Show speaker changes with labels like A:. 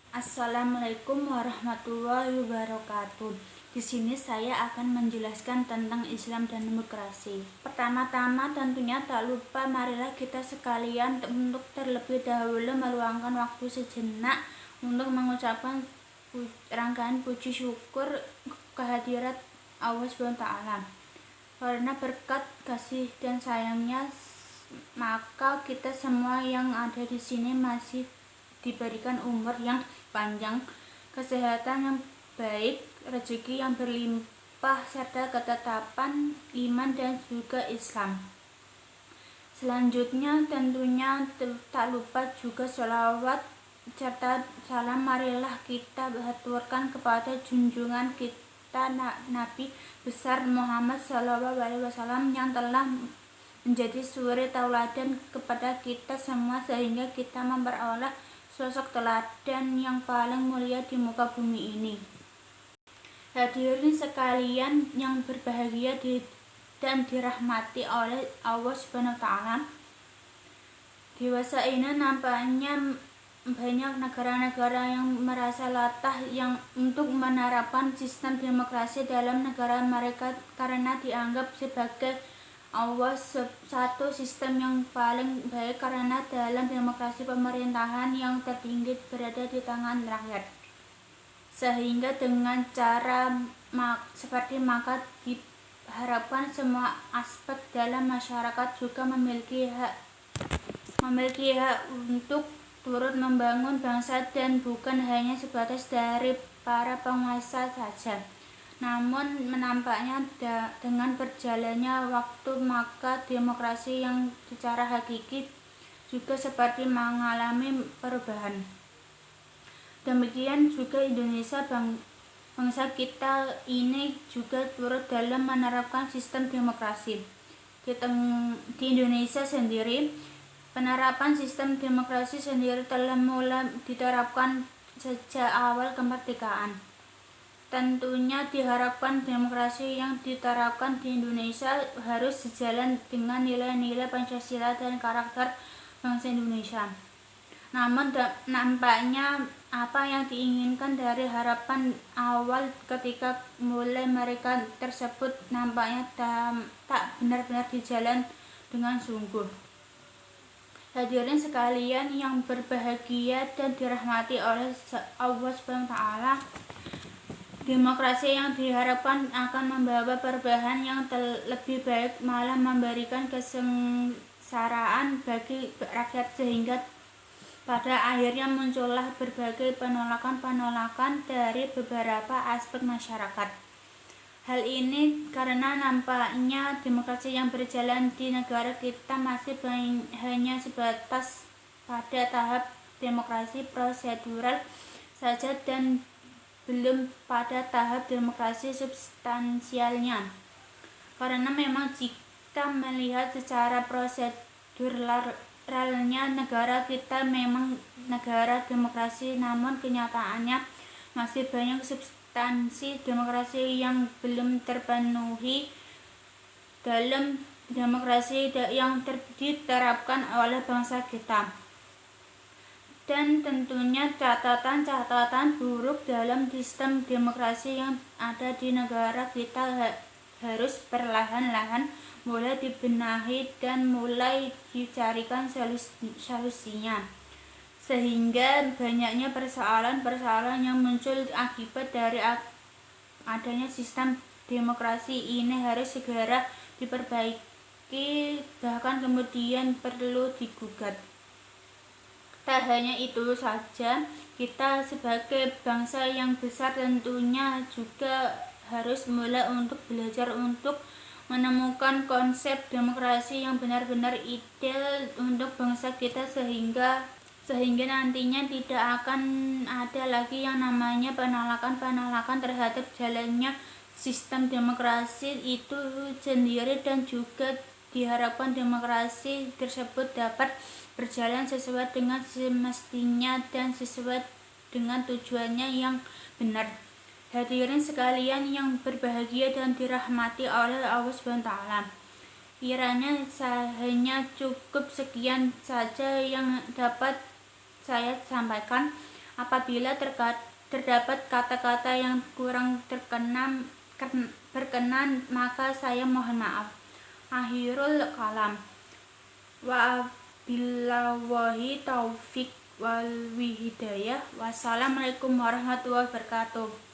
A: Assalamualaikum warahmatullahi wabarakatuh. Di sini saya akan menjelaskan tentang Islam dan demokrasi. Pertama-tama tentunya tak lupa marilah kita sekalian untuk terlebih dahulu meluangkan waktu sejenak untuk mengucapkan rangkaian puji syukur kehadirat Allah SWT. Karena berkat kasih dan sayangnya, maka kita semua yang ada di sini masih diberikan umur yang panjang, kesehatan yang baik, rezeki yang berlimpah, serta ketetapan iman dan juga Islam. Selanjutnya tentunya tak lupa juga sholawat serta salam marilah kita haturkan kepada junjungan kita Nabi besar Muhammad SAW yang telah menjadi suri tauladan kepada kita semua sehingga kita memperoleh sosok teladan yang paling mulia di muka bumi ini. Hadirin sekalian yang berbahagia dan dirahmati oleh Allah SWT. Dewasa ini nampaknya banyak negara-negara yang merasa latah untuk menerapkan sistem demokrasi dalam negara mereka karena dianggap sebagai satu sistem yang paling baik karena dalam demokrasi pemerintahan yang tertinggi berada di tangan rakyat. Sehingga dengan cara seperti maka diharapkan semua aspek dalam masyarakat juga memiliki hak untuk turut membangun bangsa dan bukan hanya sebatas dari para penguasa saja. Namun menampaknya dengan berjalannya waktu maka demokrasi yang secara hakiki juga seperti mengalami perubahan. Demikian juga Indonesia, bangsa kita ini juga turut dalam menerapkan sistem demokrasi. Di Indonesia sendiri, penerapan sistem demokrasi sendiri telah mulai diterapkan sejak awal kemerdekaan. Tentunya diharapkan demokrasi yang diterapkan di Indonesia harus sejalan dengan nilai-nilai Pancasila dan karakter bangsa Indonesia. Namun nampaknya apa yang diinginkan dari harapan awal ketika mulai mereka tersebut nampaknya tak benar-benar dijalan dengan sungguh. Hadirin sekalian yang berbahagia dan dirahmati oleh Allah SWT, demokrasi yang diharapkan akan membawa perubahan yang lebih baik malah memberikan kesengsaraan bagi rakyat sehingga pada akhirnya muncullah berbagai penolakan dari beberapa aspek masyarakat. Hal ini karena nampaknya demokrasi yang berjalan di negara kita masih hanya sebatas pada tahap demokrasi prosedural saja dan belum pada tahap demokrasi substansialnya. Karena memang jika melihat secara proseduralnya negara kita memang negara demokrasi, namun kenyataannya masih banyak substansi demokrasi yang belum terpenuhi dalam demokrasi yang diterapkan oleh bangsa kita. Dan tentunya catatan buruk dalam sistem demokrasi yang ada di negara kita harus perlahan-lahan mulai dibenahi dan mulai dicarikan solusinya. Sehingga banyaknya persoalan-persoalan yang muncul akibat dari adanya sistem demokrasi ini harus segera diperbaiki, bahkan kemudian perlu digugat. Tak hanya itu saja, kita sebagai bangsa yang besar tentunya juga harus mulai untuk belajar untuk menemukan konsep demokrasi yang benar-benar ideal untuk bangsa kita sehingga nantinya tidak akan ada lagi yang namanya penolakan terhadap jalannya sistem demokrasi itu sendiri, dan juga diharapkan demokrasi tersebut dapat berjalan sesuai dengan semestinya dan sesuai dengan tujuannya yang benar. Hadirin sekalian yang berbahagia dan dirahmati oleh Allah SWT, kiranya hanya cukup sekian saja yang dapat saya sampaikan. Apabila terdapat kata-kata yang kurang berkenan, maka saya mohon maaf. Akhirul kalam. Wabillahi taufik wal hidayah. Wassalamualaikum warahmatullahi wabarakatuh.